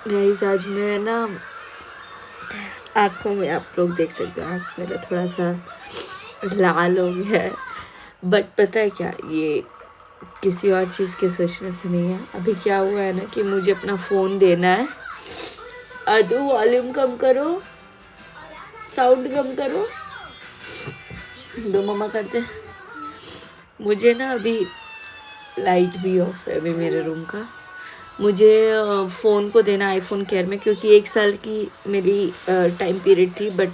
Guys आज मैं ना आँखों में आप लोग देख सकते हो आँख मेरा थोड़ा सा लाल हो गया है। बट पता है क्या, ये किसी और चीज़ के सोचने से नहीं है। अभी क्या हुआ है ना कि मुझे अपना फ़ोन देना है। अदू वॉल्यूम कम करो, साउंड कम करो, दो मम्मा करते हैं। मुझे ना अभी लाइट भी ऑफ है अभी मेरे रूम का। मुझे फ़ोन को देना आईफोन केयर में, क्योंकि 1 साल की मेरी टाइम पीरियड थी। बट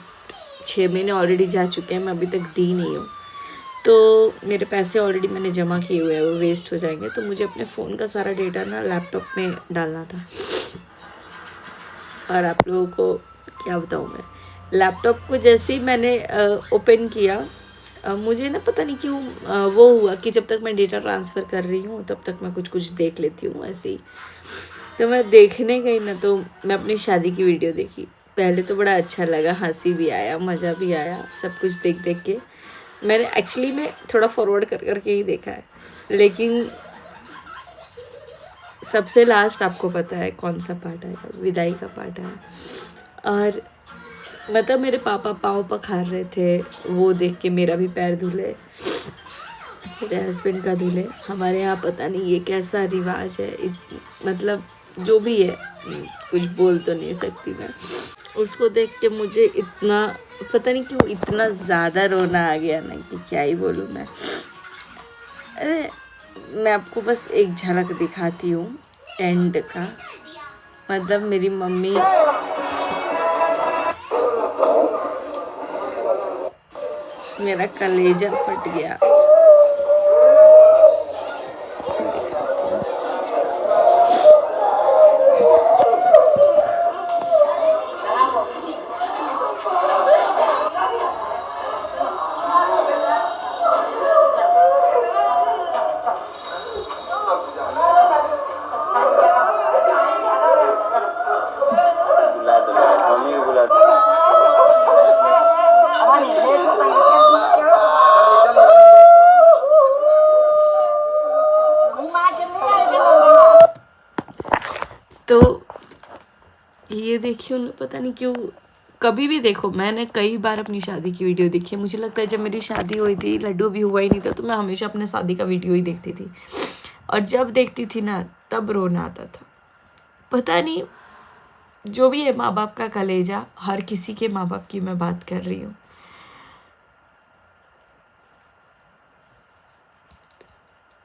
6 महीने ऑलरेडी जा चुके हैं, मैं अभी तक दी नहीं हूँ। तो मेरे पैसे ऑलरेडी मैंने जमा किए हुए हैं, वो वेस्ट हो जाएंगे। तो मुझे अपने फ़ोन का सारा डेटा ना लैपटॉप में डालना था। और आप लोगों को क्या बताऊँ, मैं लैपटॉप को जैसे ही मैंने ओपन किया, मुझे ना पता नहीं क्यों वो हुआ कि जब तक मैं डेटा ट्रांसफ़र कर रही हूँ तब तक मैं कुछ कुछ देख लेती हूँ ऐसे ही। तो मैं देखने गई ना, तो मैं अपनी शादी की वीडियो देखी। पहले तो बड़ा अच्छा लगा, हंसी भी आया, मज़ा भी आया, सब कुछ देख देख के। मैंने एक्चुअली में थोड़ा फॉरवर्ड कर करके ही देखा है, लेकिन सबसे लास्ट आपको पता है कौन सा पार्ट आएगा? विदाई का पार्ट आया। और मतलब मेरे पापा पाँव पखार रहे थे, वो देख के मेरा भी पैर धुले, मेरे हस्बैंड का धुले। हमारे यहाँ पता नहीं ये कैसा रिवाज है, मतलब जो भी है, कुछ बोल तो नहीं सकती मैं। उसको देख के मुझे इतना पता नहीं क्यों इतना ज़्यादा रोना आ गया ना कि क्या ही बोलूँ मैं। अरे मैं आपको बस एक झलक दिखाती हूँ एंड का। मतलब मेरी मम्मी, मेरा कलेजा फट गया। तो ये देखियो ना, पता नहीं क्यों कभी भी देखो, मैंने कई बार अपनी शादी की वीडियो देखी है। मुझे लगता है जब मेरी शादी हुई थी, लड्डू भी हुआ ही नहीं था, तो मैं हमेशा अपने शादी का वीडियो ही देखती थी। और जब देखती थी ना तब रोना आता था। पता नहीं, जो भी है माँ बाप का कलेजा, हर किसी के माँ बाप की मैं बात कर रही हूँ।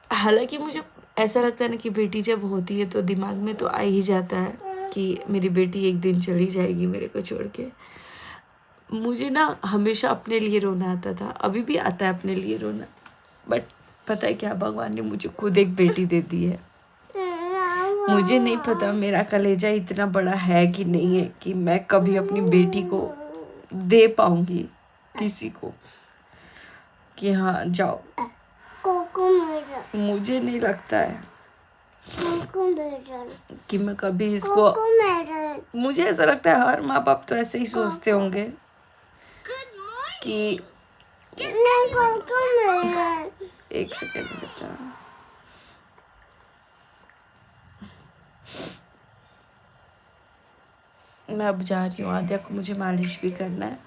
हालांकि मुझे ऐसा लगता है ना कि बेटी जब होती है तो दिमाग में तो आ ही जाता है कि मेरी बेटी एक दिन चली जाएगी मेरे को छोड़ के। मुझे ना हमेशा अपने लिए रोना आता था, अभी भी आता है अपने लिए रोना। बट पता है क्या, भगवान ने मुझे खुद एक बेटी दे दी है। मुझे नहीं पता मेरा कलेजा इतना बड़ा है कि नहीं है कि मैं कभी अपनी बेटी को दे पाऊंगी किसी को, कि हाँ जाओ। मुझे नहीं लगता है कि मैं कभी इसको, मुझे ऐसा लगता है हर माँ बाप तो ऐसे ही सोचते होंगे कि एक सेकेंड बेटा, मैं अब जा रही हूँ, आद्या को मुझे मालिश भी करना है।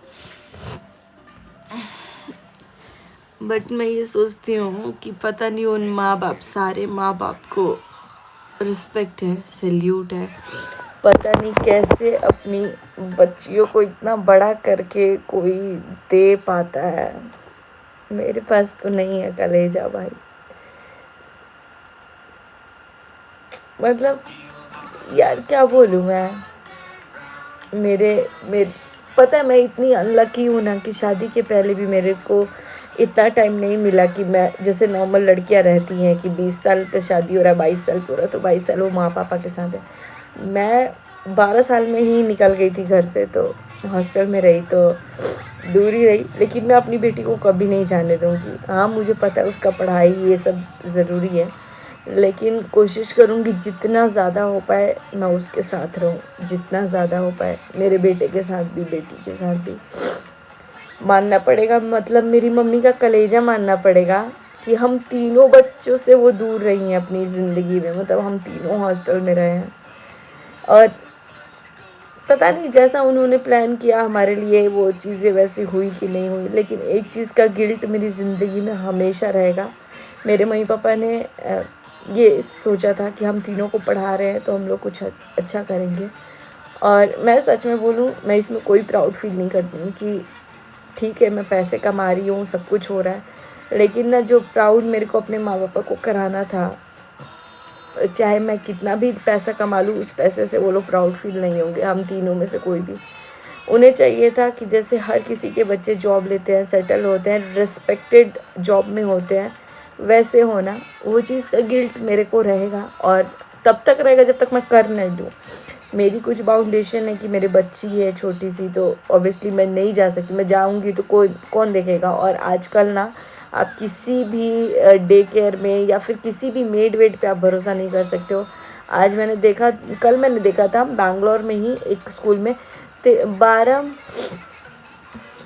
बट मैं ये सोचती हूँ कि पता नहीं उन माँ बाप, सारे माँ बाप को रिस्पेक्ट है, सैल्यूट है। पता नहीं कैसे अपनी बच्चियों को इतना बड़ा करके कोई दे पाता है। मेरे पास तो नहीं है कलेजा भाई। मतलब यार क्या बोलूँ मैं, मेरे पता है मैं इतनी अनलकी हूँ ना कि शादी के पहले भी मेरे को इतना टाइम नहीं मिला कि मैं, जैसे नॉर्मल लड़कियां रहती हैं कि 20 साल पे शादी हो रहा है, 22 साल पूरा, तो 22 साल वो माँ पापा के साथ है। मैं 12 साल में ही निकल गई थी घर से, तो हॉस्टल में रही, तो दूर ही रही। लेकिन मैं अपनी बेटी को कभी नहीं जाने दूँगी। हाँ मुझे पता है उसका पढ़ाई ये सब ज़रूरी है, लेकिन कोशिश करूँगी जितना ज़्यादा हो पाए मैं उसके साथ रहूँ, जितना ज़्यादा हो पाए, मेरे बेटे के साथ भी, बेटी के साथ भी। मानना पड़ेगा, मतलब मेरी मम्मी का कलेजा मानना पड़ेगा कि हम तीनों बच्चों से वो दूर रही हैं अपनी ज़िंदगी में। मतलब हम तीनों हॉस्टल में रहे हैं, और पता नहीं जैसा उन्होंने प्लान किया हमारे लिए वो चीज़ें वैसी हुई कि नहीं हुई, लेकिन एक चीज़ का गिल्ट मेरी ज़िंदगी में हमेशा रहेगा। मेरे मम्मी पापा ने ये सोचा था कि हम तीनों को पढ़ा रहे हैं तो हम लोग कुछ अच्छा करेंगे। और मैं सच में बोलूँ, मैं इसमें कोई प्राउड फील नहीं करती हूँ कि ठीक है मैं पैसे कमा रही हूँ, सब कुछ हो रहा है, लेकिन ना जो प्राउड मेरे को अपने माँ पापा को कराना था, चाहे मैं कितना भी पैसा कमा लूँ उस पैसे से वो लोग प्राउड फील नहीं होंगे, हम तीनों में से कोई भी। उन्हें चाहिए था कि जैसे हर किसी के बच्चे जॉब लेते हैं, सेटल होते हैं, रिस्पेक्टेड जॉब में होते हैं, वैसे होना। वो चीज़ का गिल्ट मेरे को रहेगा और तब तक रहेगा जब तक मैं कर नहीं दूँ। मेरी कुछ बाउंडेशन है कि मेरे बच्ची है छोटी सी, तो ऑब्वियसली मैं नहीं जा सकती। मैं जाऊंगी तो कोई कौन देखेगा। और आजकल ना आप किसी भी डे केयर में या फिर किसी भी मेड वेड पे आप भरोसा नहीं कर सकते हो। आज मैंने देखा, कल मैंने देखा था बैंगलोर में ही एक स्कूल में 12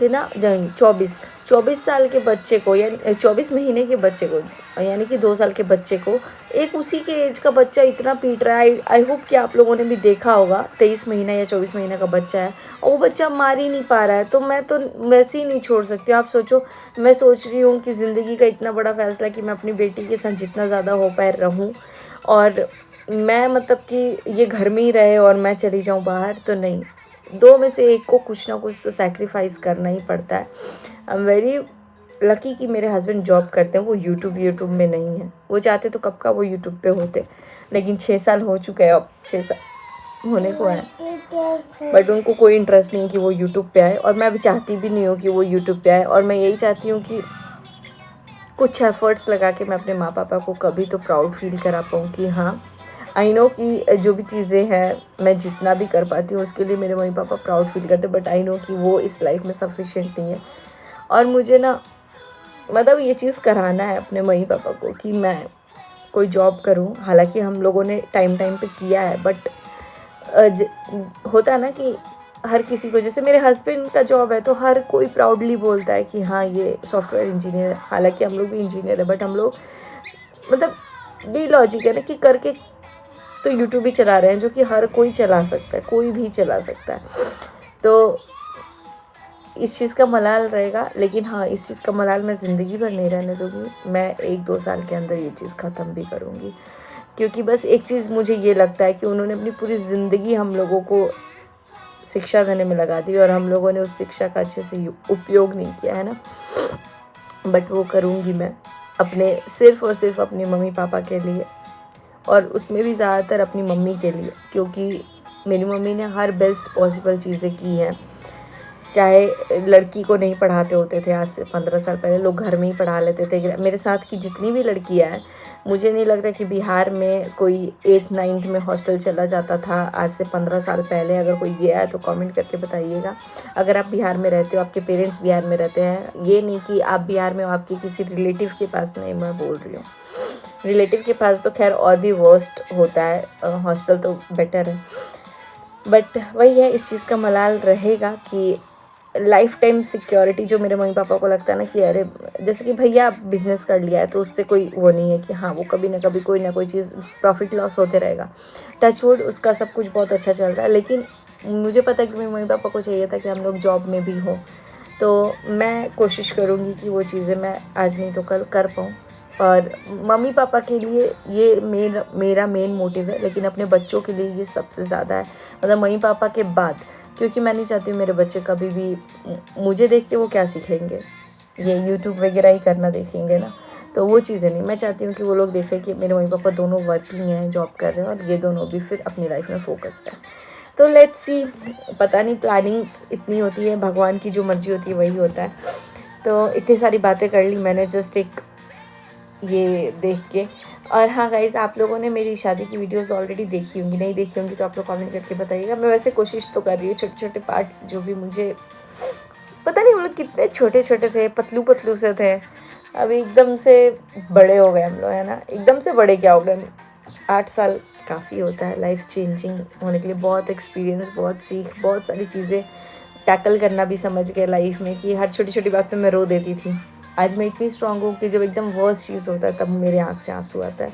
थे ना, 24 साल के बच्चे को, यानी 24 महीने के बच्चे को, यानी कि 2 साल के बच्चे को एक उसी के एज का बच्चा इतना पीट रहा है। आई होप कि आप लोगों ने भी देखा होगा। 23 महीना या 24 महीने का बच्चा है और वो बच्चा मार ही नहीं पा रहा है, तो मैं तो वैसे ही नहीं छोड़ सकती। आप सोचो, मैं सोच रही हूँ कि ज़िंदगी का इतना बड़ा फैसला कि मैं अपनी बेटी के साथ जितना ज़्यादा हो पाए रहूँ, और मैं मतलब कि ये घर में ही रहे और मैं चली जाऊँ बाहर, तो नहीं। दो में से एक को कुछ ना कुछ तो सैक्रिफाइस करना ही पड़ता है। आई एम वेरी लकी कि मेरे हस्बैंड जॉब करते हैं, वो यूट्यूब में नहीं है। वो चाहते तो कब का वो यूट्यूब पे होते, लेकिन 6 साल हो चुके हैं, अब 6 साल होने को है, बट उनको कोई इंटरेस्ट नहीं कि वो यूट्यूब पे आए, और मैं अभी चाहती भी नहीं हूँ कि वो यूट्यूब पे आए। और मैं यही चाहती हूँ कि कुछ एफर्ट्स लगा के मैं अपने माँ पापा को कभी तो प्राउड फील करा पाऊँ कि हाँ, आई नो कि जो भी चीज़ें हैं मैं जितना भी कर पाती हूँ उसके लिए मेरे मम्मी पापा प्राउड फील करते, बट आई नो कि वो इस लाइफ में सफिशिएंट नहीं है। और मुझे ना मतलब ये चीज़ कराना है अपने मम्मी पापा को कि मैं कोई जॉब करूँ। हालांकि हम लोगों ने टाइम पे किया है, बट होता है ना कि हर किसी को, जैसे मेरे हस्बैंड का जॉब है तो हर कोई प्राउडली बोलता है कि हाँ ये सॉफ्टवेयर इंजीनियर है। हालांकि हम लोग भी इंजीनियर है, बट हम लोग मतलब ये लॉजिक है ना कि करके तो यूट्यूब भी चला रहे हैं, जो कि हर कोई चला सकता है, कोई भी चला सकता है। तो इस चीज़ का मलाल रहेगा, लेकिन हाँ इस चीज़ का मलाल मैं ज़िंदगी भर नहीं रहने दूँगी। मैं 1-2 साल के अंदर ये चीज़ ख़त्म भी करूँगी, क्योंकि बस एक चीज़ मुझे ये लगता है कि उन्होंने अपनी पूरी ज़िंदगी हम लोगों को शिक्षा देने में लगा दी और हम लोगों ने उस शिक्षा का अच्छे से उपयोग नहीं किया है ना। बट वो करूँगी मैं अपने सिर्फ़ और सिर्फ अपने मम्मी पापा के लिए, और उसमें भी ज़्यादातर अपनी मम्मी के लिए, क्योंकि मेरी मम्मी ने हर बेस्ट पॉसिबल चीज़ें की हैं। चाहे लड़की को नहीं पढ़ाते होते थे, आज से 15 साल पहले लोग घर में ही पढ़ा लेते थे। मेरे साथ की जितनी भी लड़कियां हैं, मुझे नहीं लगता कि बिहार में कोई 8-9 में हॉस्टल चला जाता था आज से 15 साल पहले। अगर कोई गया है तो कमेंट करके बताइएगा। अगर आप बिहार में रहते हो, आपके पेरेंट्स बिहार में रहते हैं, ये नहीं कि आप बिहार में हो, आपके किसी रिलेटिव के पास नहीं, मैं बोल रही हूँ रिलेटिव के पास तो खैर और भी वर्स्ट होता है, हॉस्टल तो बेटर है। बट वही है, इस चीज़ का मलाल रहेगा कि लाइफ टाइम सिक्योरिटी जो मेरे मम्मी पापा को लगता है ना कि अरे जैसे कि भैया बिज़नेस कर लिया है तो उससे कोई वो नहीं है कि हाँ वो कभी ना कभी कोई ना कोई चीज़ प्रॉफिट लॉस होते रहेगा। टचवुड उसका सब कुछ बहुत अच्छा चल रहा है, लेकिन मुझे पता है कि मेरे मम्मी पापा को चाहिए था कि हम लोग जॉब में भी हों। तो मैं कोशिश करूँगी कि वो चीज़ें मैं आज नहीं तो कल कर पाऊँ। और मम्मी पापा के लिए ये मेरा मेन मोटिव है, लेकिन अपने बच्चों के लिए ये सबसे ज़्यादा है, मतलब मम्मी पापा के बाद। क्योंकि मैं नहीं चाहती हूँ मेरे बच्चे कभी भी मुझे देख के वो क्या सीखेंगे, ये यूट्यूब वगैरह ही करना देखेंगे ना, तो वो चीज़ें नहीं। मैं चाहती हूँ कि वो लोग देखें कि मेरे मम्मी पापा दोनों वर्किंग हैं, जॉब कर रहे हैं, और ये दोनों भी फिर अपनी लाइफ में फोकस्ड है। तो लेट्स सी, पता नहीं, प्लानिंग्स इतनी होती है, भगवान की जो मर्जी होती है वही होता है। तो इतनी सारी बातें कर ली मैंने जस्ट एक ये देख के। और हाँ गाइज़, आप लोगों ने मेरी शादी की वीडियोस ऑलरेडी देखी होंगी, नहीं देखी होंगी तो आप लोग कमेंट करके बताइएगा। मैं वैसे कोशिश तो कर रही हूँ, छोटे छोटे पार्ट्स जो भी मुझे पता नहीं हम लोग कितने छोटे छोटे थे, पतलू पतलू से थे, अभी एकदम से बड़े हो गए हम लोग, है ना। एकदम से बड़े क्या हो गए, 8 साल काफ़ी होता है लाइफ चेंजिंग होने के लिए। बहुत एक्सपीरियंस, बहुत सीख, बहुत सारी चीज़ें टैकल करना भी समझ गए लाइफ में कि हर छोटी छोटी बात पे मैं रो देती थी। आज मैं इतनी स्ट्रांग हूँ कि जब एकदम वर्स्ट चीज़ होता है तब मेरे आँख से आंसू आता है।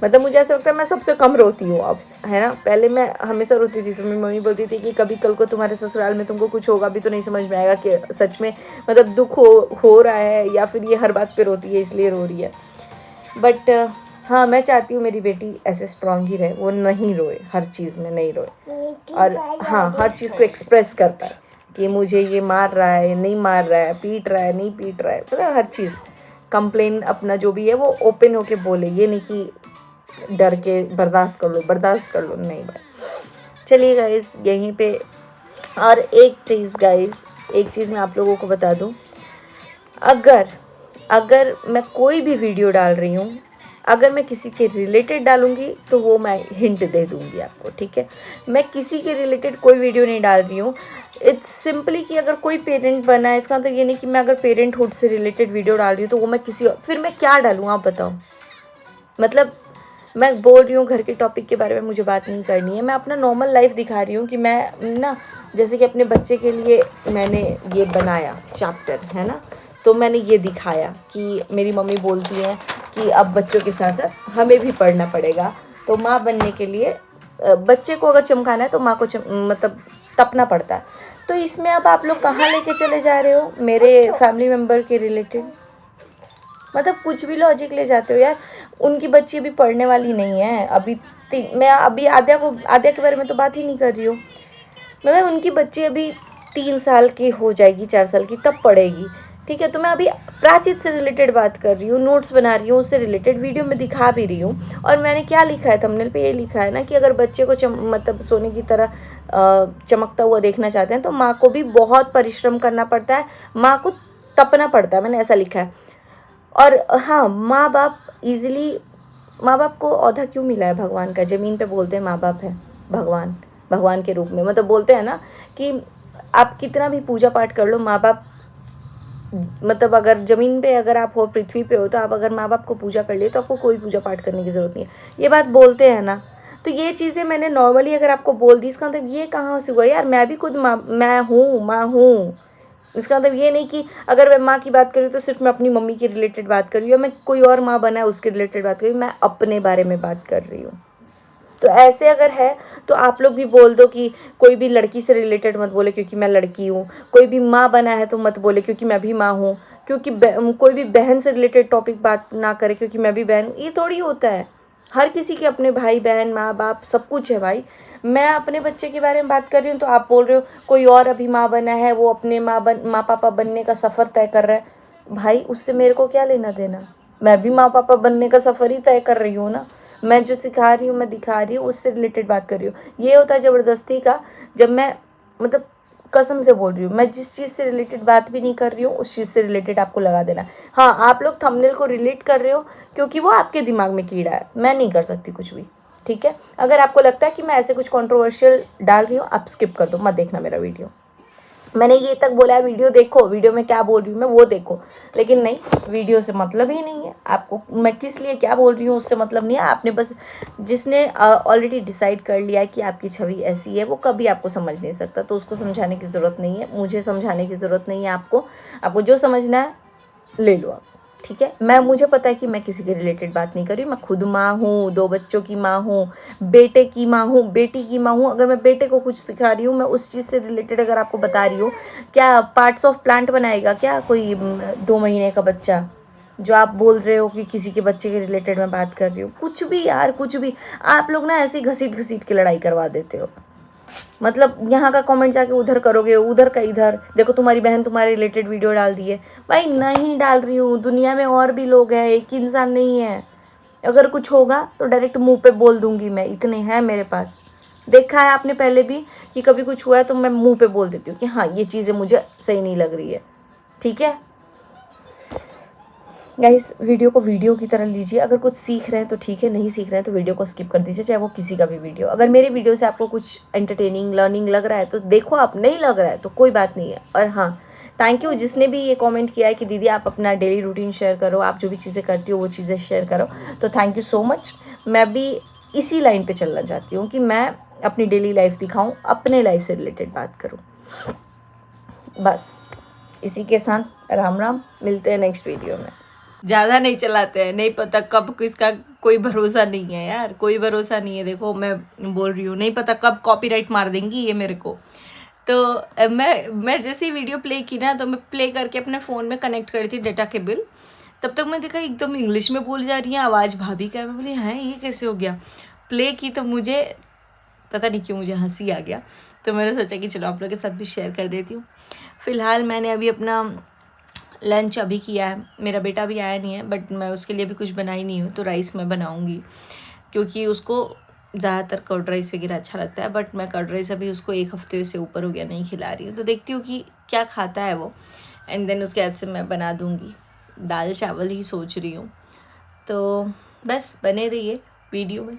मतलब मुझे ऐसा लगता है मैं सबसे कम रोती हूँ अब, है ना। पहले मैं हमेशा रोती थी, तो मेरी मम्मी बोलती थी कि कभी कल को तुम्हारे ससुराल में तुमको कुछ होगा भी तो नहीं समझ में आएगा कि सच में मतलब दुख हो रहा है या फिर ये हर बात पे रोती है इसलिए रो रही है। बट हाँ, मैं चाहती हूँ मेरी बेटी ऐसे स्ट्रांग ही रहे, वो नहीं रोए, हर चीज़ में नहीं रोए, और हाँ हर चीज़ को एक्सप्रेस कर पाए कि मुझे ये मार रहा है नहीं मार रहा है, पीट रहा है नहीं पीट रहा है, मतलब हर चीज़ कंप्लेन अपना जो भी है वो ओपन होके बोले, ये नहीं कि डर के बर्दाश्त कर लो, नहीं भाई। चलिए गाइस यहीं पे, और एक चीज़ मैं आप लोगों को बता दूं, अगर मैं कोई भी वीडियो डाल रही हूँ, अगर मैं किसी के रिलेटेड डालूंगी तो वो मैं हिंट दे दूंगी आपको, ठीक है। मैं किसी के रिलेटेड कोई वीडियो नहीं डाल रही हूँ। इट्स सिंपली कि अगर कोई पेरेंट बना है, इसका मतलब ये नहीं कि मैं अगर पेरेंटहुड से रिलेटेड वीडियो डाल रही हूँ तो वो मैं किसी और, फिर मैं क्या डालूँ आप बताओ। मतलब मैं बोल रही हूँ घर के टॉपिक के बारे में मुझे बात नहीं करनी है, मैं अपना नॉर्मल लाइफ दिखा रही हूँ कि मैं ना, जैसे कि अपने बच्चे के लिए मैंने ये बनाया चैप्टर, है ना, तो मैंने ये दिखाया कि मेरी मम्मी बोलती हैं कि अब बच्चों के साथ साथ हमें भी पढ़ना पड़ेगा, तो माँ बनने के लिए बच्चे को अगर चमकाना है तो माँ को मतलब तपना पड़ता है। तो इसमें अब आप लोग कहाँ लेके चले जा रहे हो मेरे फैमिली मेम्बर के रिलेटेड, मतलब कुछ भी लॉजिक ले जाते हो यार। उनकी बच्ची अभी पढ़ने वाली नहीं है, मैं अभी आद्या के बारे में तो बात ही नहीं कर रही हूँ। मतलब उनकी बच्ची अभी 3 साल की हो जाएगी, 4 साल की, तब पढ़ेगी, ठीक है। तो मैं अभी प्राचीत से रिलेटेड बात कर रही हूँ, नोट्स बना रही हूँ, उससे रिलेटेड वीडियो में दिखा भी रही हूँ। और मैंने क्या लिखा है थंबनेल पे, ये लिखा है ना कि अगर बच्चे को मतलब सोने की तरह चमकता हुआ देखना चाहते हैं तो माँ को भी बहुत परिश्रम करना पड़ता है, माँ को तपना पड़ता है, मैंने ऐसा लिखा है। और हाँ, माँ बाप को औधा क्यों मिला है भगवान का, ज़मीन पे बोलते हैं माँ बाप है भगवान के रूप में, मतलब बोलते हैं ना कि आप कितना भी पूजा पाठ कर लो, माँ बाप, मतलब अगर ज़मीन पे अगर आप हो, पृथ्वी पे हो, तो आप अगर माँ बाप को पूजा कर लिए तो आपको कोई पूजा पाठ करने की ज़रूरत नहीं है, ये बात बोलते हैं ना। तो ये चीज़ें मैंने नॉर्मली अगर आपको बोल दी, इसका मतलब ये कहाँ से हुआ यार, मैं भी खुद मैं हूँ, माँ हूँ। इसका मतलब ये नहीं कि अगर मैं माँ की बात करूँ तो सिर्फ मैं अपनी मम्मी के रिलेटेड बात कर रही हूँ, या मैं कोई और माँ बना है उसके रिलेटेड बात कर रही हूँ, मैं अपने बारे में बात कर रही हूँ। तो ऐसे अगर है तो आप लोग भी बोल दो कि कोई भी लड़की से रिलेटेड मत बोले क्योंकि मैं लड़की हूँ, कोई भी माँ बना है तो मत बोले क्योंकि मैं भी माँ हूँ, क्योंकि कोई भी बहन से रिलेटेड टॉपिक बात ना करे क्योंकि मैं भी बहन हूँ। ये थोड़ी होता है, हर किसी के अपने भाई बहन माँ बाप सब कुछ है भाई। मैं अपने बच्चे के बारे में बात कर रही हूँ तो आप बोल रहे हो कोई और अभी माँ बना है, वो अपने माँ पापा बनने का सफ़र तय कर रहा है। भाई उससे मेरे को क्या लेना देना, मैं भी माँ पापा बनने का सफ़र ही तय कर रही हूँ ना। मैं जो सिखा रही हूँ, मैं दिखा रही हूँ, उससे रिलेटेड बात कर रही हूँ। ये होता है ज़बरदस्ती का, जब मैं मतलब कसम से बोल रही हूँ, मैं जिस चीज़ से रिलेटेड बात भी नहीं कर रही हूँ उस चीज़ से रिलेटेड आपको लगा देना। हाँ, आप लोग थंबनेल को रिलेट कर रहे हो क्योंकि वो आपके दिमाग में कीड़ा है, मैं नहीं कर सकती कुछ भी, ठीक है। अगर आपको लगता है कि मैं ऐसे कुछ कंट्रोवर्शियल डाल रही हूँ, आप स्किप कर दो, मत देखना मेरा वीडियो। मैंने ये तक बोला है वीडियो देखो, वीडियो में क्या बोल रही हूँ मैं वो देखो, लेकिन नहीं, वीडियो से मतलब ही नहीं है आपको, मैं किस लिए क्या बोल रही हूँ उससे मतलब नहीं है। आपने बस, जिसने ऑलरेडी डिसाइड कर लिया है कि आपकी छवि ऐसी है, वो कभी आपको समझ नहीं सकता, तो उसको समझाने की ज़रूरत नहीं है, मुझे समझाने की ज़रूरत नहीं है। आपको जो समझना है ले लो आप, ठीक है। मुझे पता है कि मैं किसी के रिलेटेड बात नहीं कर रही हूँ, मैं खुद माँ हूँ, 2 बच्चों की माँ हूँ, बेटे की माँ हूँ, बेटी की माँ हूँ। अगर मैं बेटे को कुछ सिखा रही हूँ, मैं उस चीज़ से रिलेटेड अगर आपको बता रही हूँ, क्या पार्ट्स ऑफ प्लांट बनाएगा क्या कोई 2 महीने का बच्चा, जो आप बोल रहे हो कि किसी के बच्चे के रिलेटेड मैं बात कर रही हूँ। कुछ भी यार, कुछ भी आप लोग ना ऐसे ही घसीट के लड़ाई करवा देते हो। मतलब यहाँ का कमेंट जाके उधर करोगे, उधर का इधर, देखो तुम्हारी बहन तुम्हारे रिलेटेड वीडियो डाल दी है। भाई नहीं डाल रही हूँ, दुनिया में और भी लोग हैं, एक इंसान नहीं है। अगर कुछ होगा तो डायरेक्ट मुंह पे बोल दूंगी मैं, इतने हैं मेरे पास। देखा है आपने पहले भी कि कभी कुछ हुआ है तो मैं मुंह पे बोल देती हूँ कि हाँ ये चीज़ें मुझे सही नहीं लग रही है, ठीक है। गाइस वीडियो को वीडियो की तरह लीजिए, अगर कुछ सीख रहे हैं तो ठीक है, नहीं सीख रहे हैं तो वीडियो को स्किप कर दीजिए, चाहे वो किसी का भी वीडियो। अगर मेरे वीडियो से आपको कुछ एंटरटेनिंग लर्निंग लग रहा है तो देखो, आप नहीं लग रहा है तो कोई बात नहीं है। और हाँ, थैंक यू जिसने भी ये कमेंट किया है कि दीदी आप अपना डेली रूटीन शेयर करो, आप जो भी चीज़ें करती हो वो चीज़ें शेयर करो, तो थैंक यू सो मच। मैं भी इसी लाइन पर चलना चाहती हूँ कि मैं अपनी डेली लाइफ दिखाऊँ, अपने लाइफ से रिलेटेड बात करूँ। बस इसी के साथ राम राम, मिलते हैं नेक्स्ट वीडियो में। ज़्यादा नहीं चलाते हैं, नहीं पता कब किसका, कोई भरोसा नहीं है यार, कोई भरोसा नहीं है। देखो मैं बोल रही हूँ, नहीं पता कब कॉपीराइट मार देंगी ये मेरे को। तो मैं जैसे ही वीडियो प्ले की ना, तो मैं प्ले करके अपने फ़ोन में कनेक्ट करी थी डेटा केबल, तब तक मैं देखा एकदम इंग्लिश में बोल जा रही है आवाज़ भाभी का। मैं बोली हैं ये कैसे हो गया। प्ले की तो मुझे पता नहीं क्यों मुझे हंसी आ गया, तो मैंने सोचा कि चलो आप लोगों के साथ भी शेयर कर देती हूँ। फ़िलहाल मैंने अभी अपना लंच अभी किया है, मेरा बेटा अभी आया नहीं है, बट मैं उसके लिए भी कुछ बनाई नहीं हूँ, तो राइस मैं बनाऊँगी, क्योंकि उसको ज़्यादातर कर्ड राइस वगैरह अच्छा लगता है। बट मैं कर्ड राइस अभी उसको 1 हफ्ते से ऊपर हो गया नहीं खिला रही हूँ, तो देखती हूँ कि क्या खाता है वो, एंड देन उसके बाद से मैं बना दूँगी। दाल चावल ही सोच रही हूँ, तो बस बने रहिए वीडियो में।